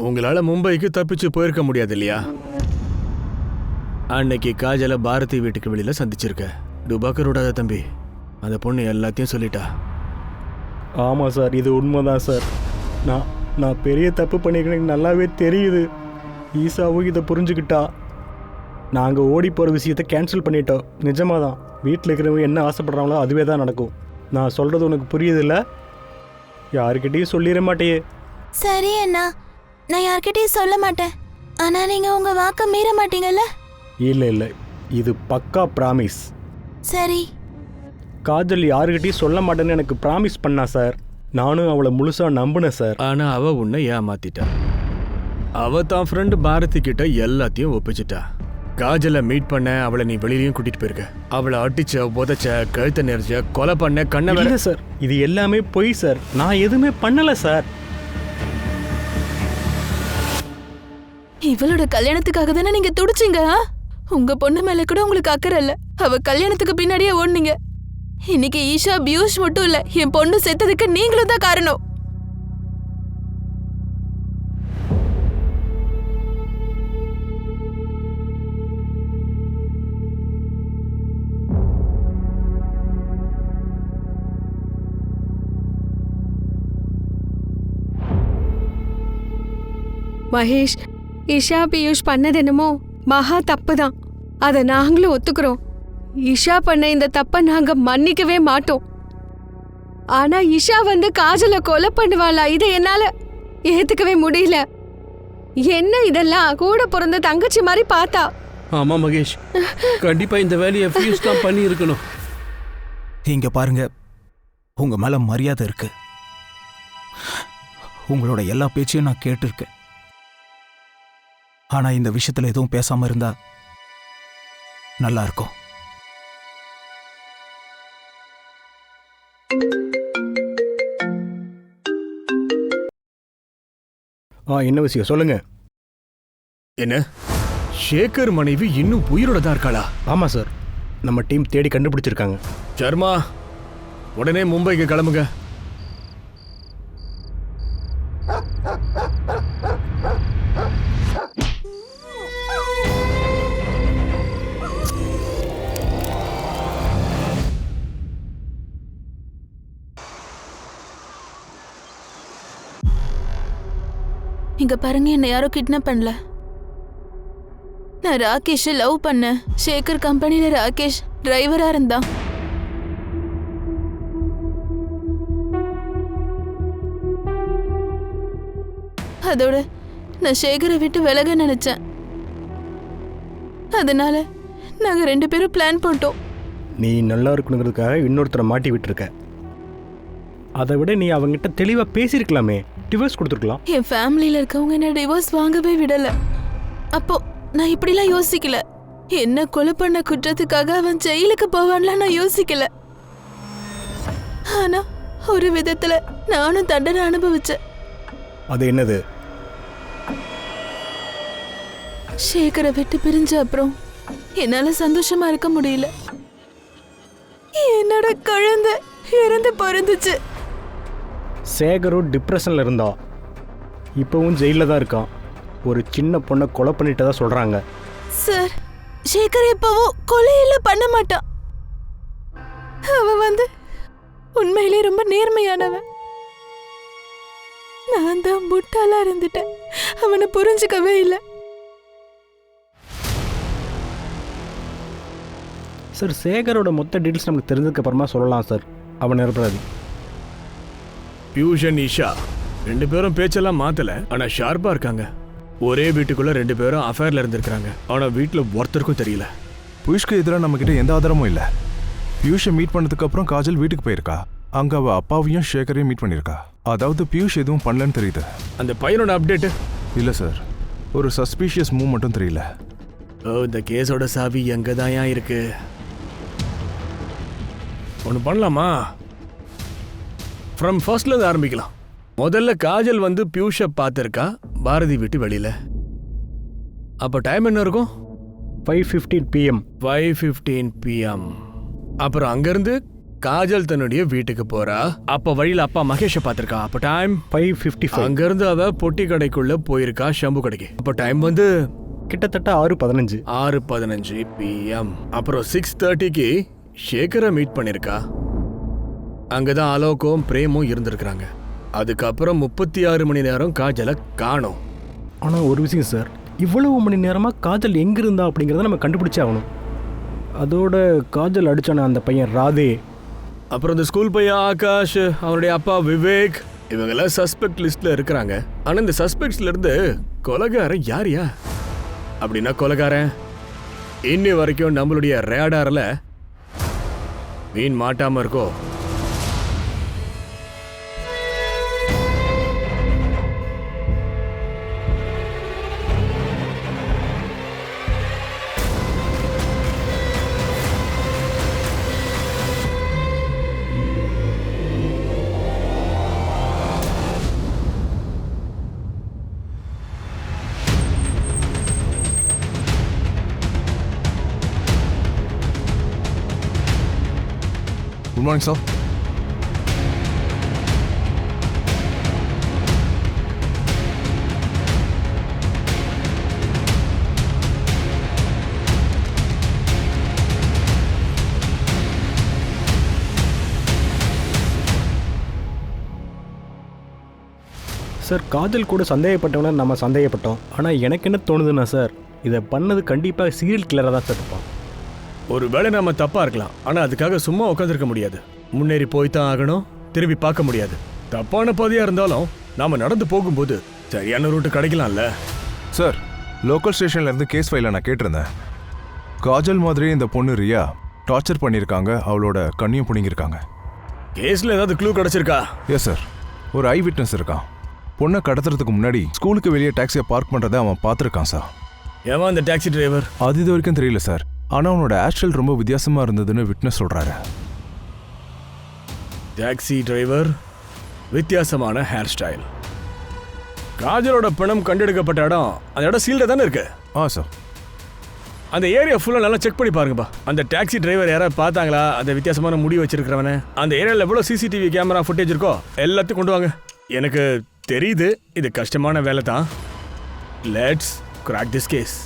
உங்களால மும்பைக்கு தப்பிச்சு போயிருக்க முடியாது இல்லையா? அன்னைக்கு காஜலை பாரதி வீட்டுக்கு வெளியில சந்திச்சிருக்க. டுபாக்கரோட தம்பி அந்த பொண்ணு எல்லாத்தையும் சொல்லிட்டா. ஆமாம் சார், இது உண்மைதான் சார். நான் பெரிய தப்பு பண்ணிக்கிறேன்னு நல்லாவே தெரியுது. ஈசாவும் இதை புரிஞ்சுக்கிட்டா. நாங்கள் ஓடி போகிற விஷயத்தை கேன்சல் பண்ணிட்டோம். நிஜமாக தான். வீட்டில் இருக்கிறவங்க என்ன ஆசைப்படுறாங்களோ அதுவே தான் நடக்கும். நான் சொல்கிறது உனக்கு புரியுதில்ல? யாருக்கிட்டையும் சொல்லிட மாட்டேயே. சரி அண்ணா, நான் யார்கிட்டயும் சொல்ல மாட்டேன். ஆனா நீங்க உங்க வாக்க மீற மாட்டீங்கல்ல? இல்லை, இது பக்கா ப்ராமிஸ். சரி. காஜல் யாருக்கிட்டையும் சொல்ல மாட்டேன்னு எனக்கு ப்ராமிஸ் பண்ணா சார். நானும் அவளை முழுசாக நம்பினேன் சார். ஆனா அவ உன்னை ஏமாத்திட்டா. அவ தான் ஃப்ரெண்டு பாரதி கிட்ட எல்லாத்தையும் ஒப்பிச்சிட்டா. காஜலை மீட் பண்ண அவளை நீ வெளியிலையும் கூட்டிட்டு போயிருக்க. அவளை அடிச்ச, உதச்ச, கழுத்தை நெரிச்ச, கொலை பண்ண, கண்ணை இல்லை சார், இது எல்லாமே பொய் சார். நான் எதுவுமே பண்ணலை சார். இவளோட கல்யாணத்துக்காக தானே நீங்க துடிச்சீங்க? உங்க பொண்ணு மேல கூட உங்களுக்கு அக்கறை இல்ல. அவ கல்யாணத்துக்கு பின்னாடியே ஓடுனீங்க. இன்னைக்கு ஈஷா, பியூஷ் மட்டும் இல்ல, என் பொண்ணு செத்ததுக்கு நீங்களும் தான் காரணம். மகேஷ், இஷா பியூஷ் பண்ணது என்னமோ மகா தப்பு தான். அதை நாங்களும் ஒத்துக்கிறோம். இஷா பண்ண இந்த தப்பை நாங்க மன்னிக்கவே மாட்டோம். ஆனா இஷா வந்து காஜலை கொலை பண்ணுவாளா? இதை என்னால ஏத்துக்கவே முடியல. என்ன இதெல்லாம்? கூட பிறந்த தங்கச்சி மாதிரி பார்த்தா. ஆமா மகேஷ், கண்டிப்பா இந்த வேலையை ஃபியூஸ் தான் பண்ணி இருக்கணும். இங்க பாருங்க, உங்க மேல மரியாதை இருக்கு. உங்களோட எல்லா பேச்சையும் நான் கேட்டிருக்கேன். ஆனா இந்த விஷயத்துல எதுவும் பேசாம இருந்தா நல்லா இருக்கும். என்ன விஷயம் சொல்லுங்க. என்ன, ஷேகர் மனைவி இன்னும் உயிரோட தான் இருக்காளா? ஆமாம் சார், நம்ம டீம் தேடி கண்டுபிடிச்சிருக்காங்க. சர்மா, உடனே மும்பைக்கு கிளம்புங்க. இங்க பாருங்க, என்ன யாரும் கிட்னாப் பண்ணல. நான் ராகேஷை லவ் பண்ணேன். ஷேகர் கம்பெனில ராகேஷ் டிரைவரா இருந்தான். அதோட நான் ஷேகரை விட்டு விலக நினைச்சேன். அதனால நாங்க 2 பேரும் பிளான் போட்டோம். நீ நல்லா இருக்கணுங்கிறதுக்காக இன்னொருத்தரை மாட்டி விட்டுருக்க. அதை விட நீ அவங்ககிட்ட தெளிவாக பேசியிருக்கலாமே. டிவோர்ஸ் கொடுத்துருக்கலாம். என் ஃபேமிலியில் இருக்கவங்க என்ன டிவோர்ஸ் வாங்கவே விடலை. அப்போ நான் இப்படிலாம் யோசிக்கல. என்ன கொலை பண்ண குற்றத்துக்காக அவன் ஜெயிலுக்கு போவான்லாம் நான் யோசிக்கல. ஆனா ஒரு விதத்துல நானும் தண்டனை அனுபவிச்சேன். அது என்னது? ஷேகரை விட்டு பிரிஞ்ச அப்புறம் என்னால சந்தோஷமா இருக்க முடியல. என்னோட குழந்தை இறந்து பிறந்துச்சு. சேகரும் டிப்ரெஷனில் இருந்தா. இப்போவும் ஜெயிலில் தான் இருக்கான். ஒரு சின்ன பொண்ணை கொலை பண்ணிட்டதா சொல்கிறாங்க. சார், சேகர் இப்பவும் கொலையெல்லாம் பண்ண மாட்டான். அவன் உண்மையிலே ரொம்ப நேர்மையானவன். நான் தான் முட்டாளா இருந்துட்டேன். அவனை புரிஞ்சுக்கவே இல்லை. சார், சேகரோட மொத்த டீட்டெயில்ஸ் நமக்கு தெரிஞ்சதுக்கு அப்புறமா சொல்லலாம் சார். அவன் நிரபராதி. பியூஷ் அண்ட் இஷா 2 பேரும் பேச்செல்லாம் மாத்தல, ஆனா ஷார்ப்பா இருக்காங்க. ஒரே வீட்டுக்குள்ள 2 பேரும் அஃபேர்ல இருந்திருக்காங்க. ஆனா வீட்டுல ஒருத்தருக்கும் தெரியல. பியூஷ்க்கு எதிராக நம்மக்கிட்ட எந்த ஆதாரமும் இல்லை. பியூஷை மீட் பண்ணதுக்கு அப்புறம் காஜல் வீட்டுக்கு போயிருக்கா. அங்க அவ அப்பாவையும் சேகரையும் மீட் பண்ணியிருக்கா. அதாவது பியூஷ் எதுவும் பண்ணலன்னு தெரியுது. அந்த பையனோட அப்டேட் இல்லை சார், ஒரு சஸ்பீஷியஸ் மூவ் மட்டும் தெரியல. இந்த கேஸோட சாவி எங்க தான் இருக்கு? ஒன்று பண்ணலாமா? ஃப்ரம் ஃபர்ஸ்ட்ல இருந்து ஆரம்பிக்கலாம். முதல்ல காஜல் பியூஷை பார்த்துருக்கா பாரதி வீட்டு வெளியில. அப்போ டைம் என்ன இருக்கும்? 5:15 PM. 5:15 PM. அப்புறம் அங்கிருந்து காஜல் தன்னுடைய வீட்டுக்கு போறா. அப்ப வழியில அப்பா மகேஷை பார்த்திருக்கா. அப்ப டைம் 5:55. அங்கிருந்து அவ பொட்டி கடைக்குள்ள போயிருக்கா, ஷம்பு கடைக்கு. அப்ப டைம் கிட்டத்தட்ட 6:15. 6:15 PM. அப்புறம் 6:30க்கு சேகரை மீட் பண்ணிருக்கா. அங்கதான் அலோக்கும் பிரேமும் இருந்திருக்கிறாங்க. அதுக்கப்புறம் 36 மணி நேரம் காஜலை காணோம். ஆனால் ஒரு விஷயம் சார், இவ்வளவு மணி நேரமாக காஜல் எங்கே இருந்தா அப்படிங்கிறத நம்ம கண்டுபிடிச்சே ஆகணும். அதோட காஜல் அடிச்சான அந்த பையன் ராதே, அப்புறம் இந்த ஸ்கூல் பையன் ஆகாஷ், அவனுடைய அப்பா விவேக், இவங்கெல்லாம் சஸ்பெக்ட் லிஸ்ட்ல இருக்கிறாங்க. ஆனா இந்த சஸ்பெக்ட்ஸ்ல இருந்து கொலைகாரன் யாரியா? அப்படின்னா கொலைகாரன் இன்னி வரைக்கும் நம்மளுடைய ரேடார்ல மீன் மாட்டாம இருக்கோ? Good morning sir. Sir Kajal கூட சந்தேகப்பட்டவன நம்ம சந்தேகப்பட்டோம். ஆனால் எனக்கு என்ன தோணுதுன்னா சார், இதை பண்ணது கண்டிப்பாக சீரியல் கில்லராக தான் சார் இருப்பான். ஒரு வேளை நம்ம தப்பா இருக்கலாம், ஆனா அதுக்காக சும்மா உட்காந்துருக்க முடியாது. முன்னேறி போய்தான் ஆகணும், திரும்பி பார்க்க முடியாது. தப்பான பாதையா இருந்தாலும் நாம நடந்து போகும்போது சரியான ரூட்டு கிடைக்கலாம்ல. சார், லோக்கல் ஸ்டேஷன்ல இருந்து கேஸ் ஃபைல நான் கேட்டிருந்தேன். காஜல் மாதிரி இந்த பொண்ணு ரியா டார்ச்சர் பண்ணியிருக்காங்க, அவளோட கண்ணியும் பிடிங்கிருக்காங்க. கேஸ்ல ஏதாவது க்ளூ கிடைச்சிருக்கா? எஸ் சார், ஒரு ஐ விட்னஸ் இருக்கான். பொண்ணை கடத்துறதுக்கு முன்னாடி ஸ்கூலுக்கு வெளியே டாக்ஸியை பார்க் பண்ணுறதை அவன் பார்த்துருக்கான் சார். ஏன் அந்த டாக்ஸி டிரைவர்? அது இது வரைக்கும் தெரியல சார். ஆனால் அவனோட ஆக்சுவல் ரொம்ப வித்தியாசமாக இருந்ததுன்னு விட்னஸ் சொல்கிறாரு. டாக்ஸி டிரைவர், வித்தியாசமான ஹேர் ஸ்டைல். காஜலோட பணம் கண்டெடுக்கப்பட்ட இடம், அந்த இடம் சீல்ட தானே இருக்கு? சார். அந்த ஏரியா ஃபுல்லாக நல்லா செக் பண்ணி பாருங்கப்பா. அந்த டாக்ஸி டிரைவர் யாராவது பார்த்தாங்களா? அந்த வித்தியாசமான முடி வச்சிருக்கிறவன, அந்த ஏரியாவில் எவ்வளோ சிசிடிவி கேமரா ஃபுட்டேஜ் இருக்கோ எல்லாத்தையும் கொண்டு வாங்க. எனக்கு தெரியுது இது கஷ்டமான வேலை தான். Let's crack this case.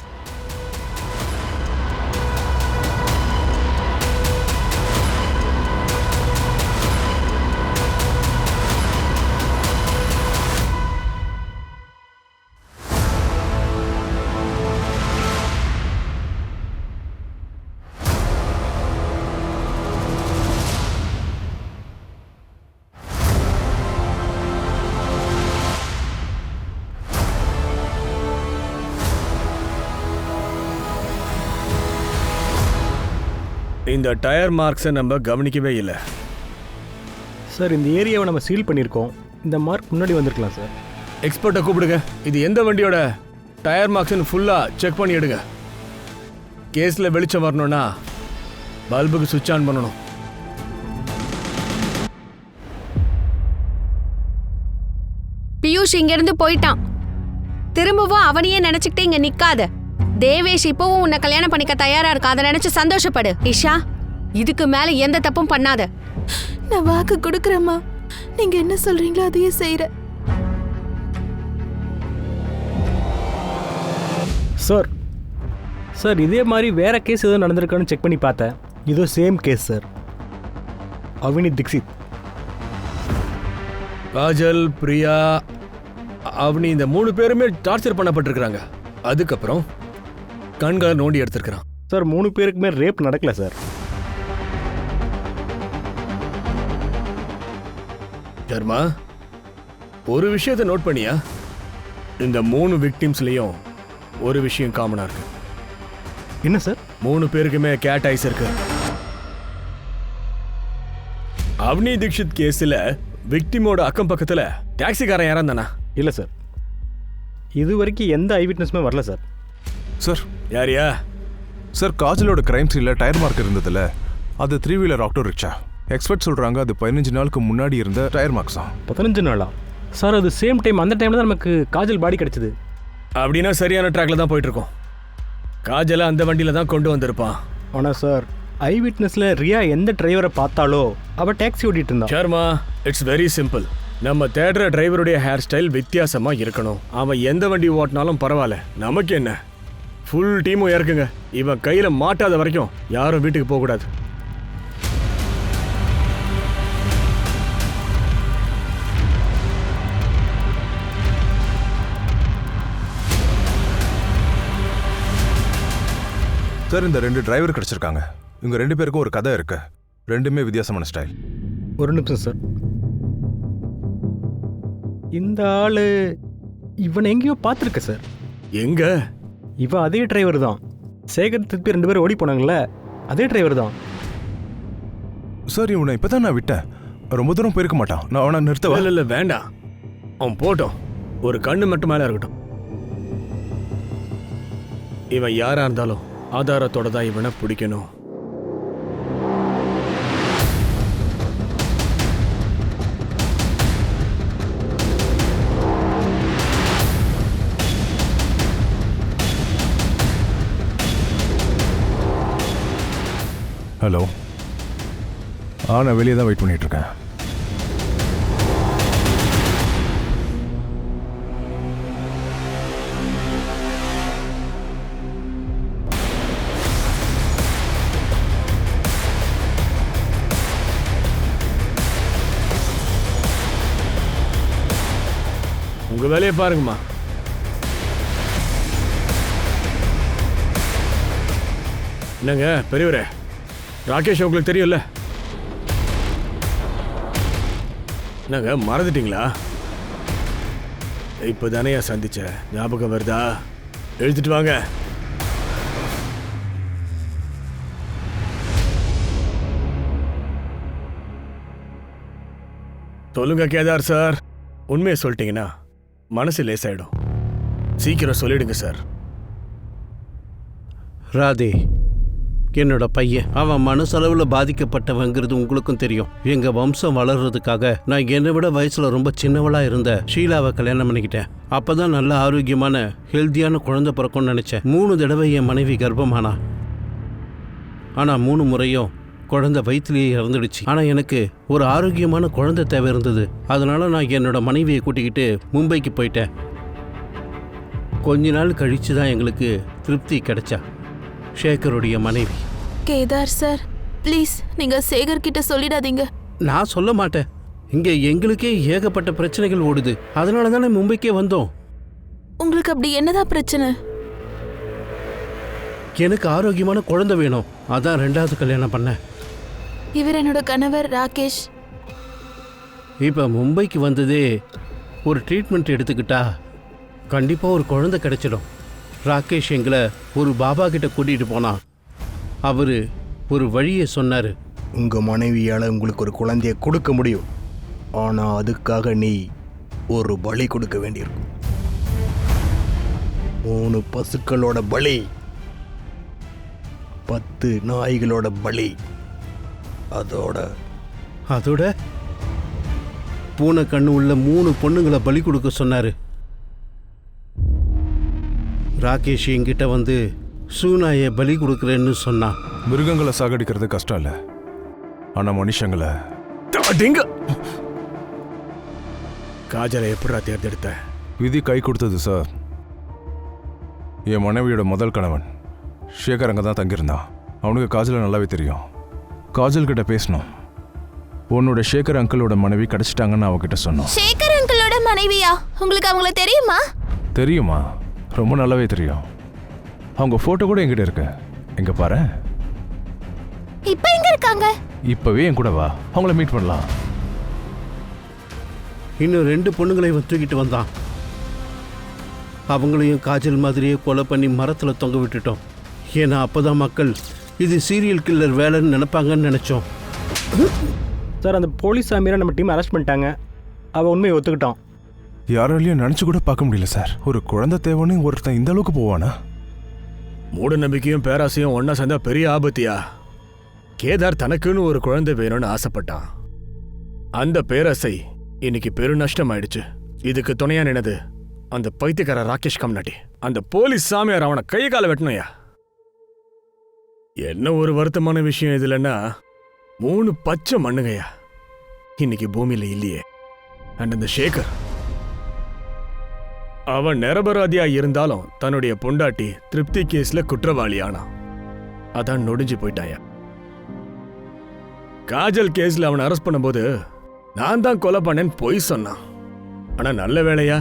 இந்த டயர் மார்க்ஸை நம்ம கவனிக்கவே இல்லை சார். இந்த ஏரியாவை நம்ம சீல் பண்ணியிருக்கோம். இந்த மார்க் முன்னாடி வந்திருக்கலாம் சார். எக்ஸ்பர்ட்டை கூப்பிடுங்க. இது எந்த வண்டியோட டயர் மார்க்ஸ்னு ஃபுல்லாக செக் பண்ணி எடுங்க. கேஸில் வெளிச்சம் வரணும்னா பல்புக்கு சுவிட்ச் ஆன் பண்ணணும். பியூஷ் இங்கிருந்து போயிட்டான். திரும்பவும் அவனையே நினைச்சுக்கிட்டு இங்க நிக்காத. தேவேஷ் இப்பவும் உன்னை கல்யாணம் பண்ணிக்க தயாரா இருக்கா, அதை நினைச்சு சந்தோஷப்படு. இஷா, இதுக்கு மேல எந்த தப்பும் பண்ணாத. நான் வாக்கு கொடுக்குறேம்மா. நீங்க என்ன சொல்றீங்களோ அதையே செய்யற. சார் சார் இதே மாதிரி வேற கேஸ் எதுவும் நடந்திருக்கான்னு செக் பண்ணி பார்த்தேன். இதோ same case sir. Avni Dikshit. Kajal, Priya, Avni இந்த 3 பேருமே டார்ச்சர் பண்ணப்பட்டிருக்கிறாங்க. அதுக்கப்புறம் கண்களை நோண்டி எடுத்திருக்கிறான். சார் 3 பேருக்குமே ரேப் நடக்கல சார். சர்மா, ஒரு விஷயத்தை நோட் பண்ணியா? இந்த 3 விக்டிம்ஸ்லயும் ஒரு விஷயம் காமனா இருக்கு. என்ன சார்? 3 பேருக்குமே கேட் ஐஸ் இருக்கு. அவனி தீக்ஷித் கேஸ்ல விக்டிமோட அக்கம் பக்கத்துல டாக்ஸிக்காரன் யாரா இருந்தானா? இல்லை சார், இது வரைக்கும் எந்த ஐ விட்னஸுமே வரல சார். சார் யாரியா? சார் காஜலோட கிரைம் சீனில் டயர் மார்க் இருந்ததுல, அது 3 வீலர் ஆட்டோ ரிக்ஷா. எக்ஸ்பர்ட் சொல்றாங்க அது 15 நாளுக்கு முன்னாடி இருந்த டயர் மார்க்ஸ் தான். 15 நாளா சார்? அது சேம் டைம், அந்த டைம்ல தான் நமக்கு காஜல் பாடி கிடைச்சது. அப்படின்னா சரியான ட்ராக்ல தான் போயிட்டு இருக்கோம். காஜலை அந்த வண்டியில தான் கொண்டு வந்திருப்பான். ஆனால் சார் ஐ விட்னஸில் ரியா எந்த டிரைவரை பார்த்தாலோ அவள் டாக்ஸி ஓட்டிட்டு இருந்தான். Sharma, it's very simple. நம்ம தேடுற டிரைவருடைய ஹேர் ஸ்டைல் வித்தியாசமா இருக்கணும். அவன் எந்த வண்டி ஓட்டினாலும் பரவாயில்ல, நமக்கு என்ன. ஃபுல் டீமும் இறக்குங்க. இவன் கையில மாட்டாத வரைக்கும் யாரும் வீட்டுக்கு போக கூடாது. சார் இந்த 2 டிரைவர் கிடைச்சிருக்காங்க. இவங்க 2 பேருக்கும் ஒரு கதை இருக்கு. 2மே வித்தியாசமான ஸ்டைல். ஒரு நிமிஷம் சார். இந்த ஆளு இவனை எங்கேயோ பார்த்துருக்க சார். எங்க? இவன் அதே டிரைவர் தான். சேகர் திருப்பி 2 பேரும் ஓடி போனாங்கல்ல, அதே டிரைவர் தான். சார் இவனை இப்பதான் நான் விட்டேன். ரொம்ப தூரம் போயிருக்க மாட்டான். நான் அவனை நிறுத்தவா? இல்ல வேண்டாம், அவன் போட்டோம். ஒரு கண்ணு மட்டும் மேல இருக்கட்டும். இவன் யாரா இருந்தாலும் ஆதாரத்தோட தான் இவனை பிடிக்கணும். ஹலோ. நான் வெளியே தான் வெயிட் பண்ணிட்டு இருக்கேன். உங்க வேலையை பாருங்கம்மா. என்னங்க பெரியவரே, ராகேஷ் உங்களுக்கு தெரியும்ல? என்னங்க மறந்துட்டீங்களா? இப்பதானே சந்திச்ச, ஞாபகம் வருதா? எழுதிட்டு வாங்க. சொல்லுங்க கேதார் சார். உண்மையை சொல்லிட்டீங்கன்னா மனசு லேசாயிடும். சீக்கிரம் சொல்லிடுங்க சார். ராதே என்னோட பையன். அவன் மனசளவில் பாதிக்கப்பட்டவங்கிறது உங்களுக்கும் தெரியும். எங்க வம்சம் வளர்றதுக்காக நான் என்னை விட வயசுல ரொம்ப சின்னவளா இருந்த ஷீலாவை கல்யாணம் பண்ணிக்கிட்டேன். அப்பதான் நல்ல ஆரோக்கியமான ஹெல்த்தியான குழந்தை பிறக்கும்னு நினைச்சேன். 3 தடவை என் மனைவி கர்ப்பமானா. ஆனா 3 முறையும் குழந்தை வயிற்றுலேயே இறந்துடுச்சு. ஆனா எனக்கு ஒரு ஆரோக்கியமான குழந்தை தேவை இருந்தது. அதனால நான் என்னோட மனைவியை கூட்டிக்கிட்டு மும்பைக்கு போயிட்டேன். கொஞ்ச நாள் கழிச்சு தான் எங்களுக்கு திருப்தி கிடைச்சா. சேகருடைய மனைவி. கேதார் சார், ப்ளீஸ் நீங்க சேகர் கிட்ட சொல்லிடாதீங்க. நான் சொல்ல மாட்டேன். இங்க எங்களுக்கே ஏகப்பட்ட பிரச்சனைகள் ஓடுது. அதனால தானே மும்பைக்கே வந்தோம். உங்களுக்கு அப்படி என்னதான் பிரச்சனை? எனக்கு ஆரோக்கியமான குழந்தை வேணும். அதான் 2வது கல்யாணம் பண்ணேன். இவர் என்னோட கணவர் ராகேஷ். இப்ப மும்பைக்கு வந்ததே ஒரு ட்ரீட்மெண்ட் எடுத்துக்கிட்டா கண்டிப்பா ஒரு குழந்தை கிடைச்சிடும். ராகேஷ் எங்களை ஒரு பாபா கிட்ட கூட்டிட்டு போனான். அவரு ஒரு வழியை சொன்னாரு. உங்க மனைவியால உங்களுக்கு ஒரு குழந்தைய கொடுக்க முடியும். ஆனா அதுக்காக நீ ஒரு பலி கொடுக்க வேண்டியிருக்கும். 3 பசுக்களோட பலி, 10 நாய்களோட பலி, அதோட பூனை கண்ணு உள்ள 3 பொண்ணுங்களை பலி கொடுக்க சொன்னாரு. ராகேஷ் என்கிட்ட வந்து சூனாயை பலி கொடுக்குறேன்னு சொன்னான். மிருகங்களை சாகடிக்கிறது கஷ்டம் இல்லை, ஆனா மனுஷங்களை. காஜலை எப்படா தேர்ந்தெடுத்த? விதி கை கொடுத்தது சார். என் மனைவியோட முதல் கணவன் சேகர் அங்கே தான் தங்கியிருந்தான். அவனுக்கு காஜலை நல்லாவே தெரியும். காஜல் கிட்ட பேசணும். உன்னோட சேகர் அங்கிளோட மனைவி கிடைச்சிட்டாங்கன்னு அவகிட்ட சொன்னோம். சேகர் அங்கிளோட மனைவியா? உங்களுக்கு அவங்கள தெரியுமா? தெரியுமா? ரொம்ப நல்லாவே தெரியும். அவங்க போட்டோ கூட என்கிட்ட இருக்கு. எங்க பாரு. இப்போ எங்க இருக்காங்க? இப்பவே என் கூட வா, அவங்கள மீட் பண்ணலாம். இன்னும் 2 பொண்ணுங்களை இவன் தூக்கிட்டு வந்தான். அவங்களையும் காஜல் மாதிரியே கொலை பண்ணி மரத்தில் தொங்க விட்டுட்டோம். ஏன்னா அப்போதான் மக்கள் இது சீரியல் கில்லர் வேலைன்னு நினைப்பாங்கன்னு நினச்சோம். சார், அந்த போலீஸ் சாமியாரை நம்ம டீம் அரெஸ்ட் பண்ணிட்டாங்க. அவன் உண்மையை ஒத்துக்கிட்டான். யாராலையும் நினைச்சு கூட பார்க்க முடியல சார். ஒரு குழந்தை தேவைன்னு ஒருத்தன் இந்த அளவுக்கு போவானா? மூட நம்பிக்கையும் பேராசையும் ஒன்னா சேர்ந்தா பெரிய ஆபத்தியா? கேதார் தனக்குன்னு ஒரு குழந்தை வேணும்னு ஆசைப்பட்டான். அந்த பேராசை இன்னைக்கு பெரு நஷ்டம் ஆயிடுச்சு. இதுக்கு துணையா நினது அந்த பைத்தியக்கார ராகேஷ் கம்னாட்டி. அந்த போலீஸ் சாமியார் அவனை கை கால வெட்டணும்யா. என்ன ஒரு வருத்தமான விஷயம் இதுலன்னா 3 பச்சை மண்ணுங்கய்யா இன்னைக்கு பூமியில இல்லையே. அண்ட் அந்த சேகர் அவன் நிரபராதியா இருந்தாலும் தன்னுடைய பொண்டாட்டி திருப்தி கேஸ்ல குற்றவாளியானா. அதான் நொடிஞ்சு போயிட்டாயா. காஜல் கேஸ்ல அவனை அரெஸ்ட் பண்ணும்போது நான் தான் கொலை பண்ணேன்னு பொய் சொன்னான். ஆனா நல்ல வேளையா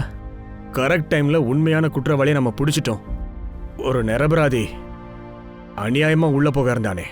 கரெக்ட் டைம்ல உண்மையான குற்றவாளியை நம்ம பிடிச்சிட்டோம். ஒரு நிரபராதி அநியாயமா உள்ள போக இருந்தானே,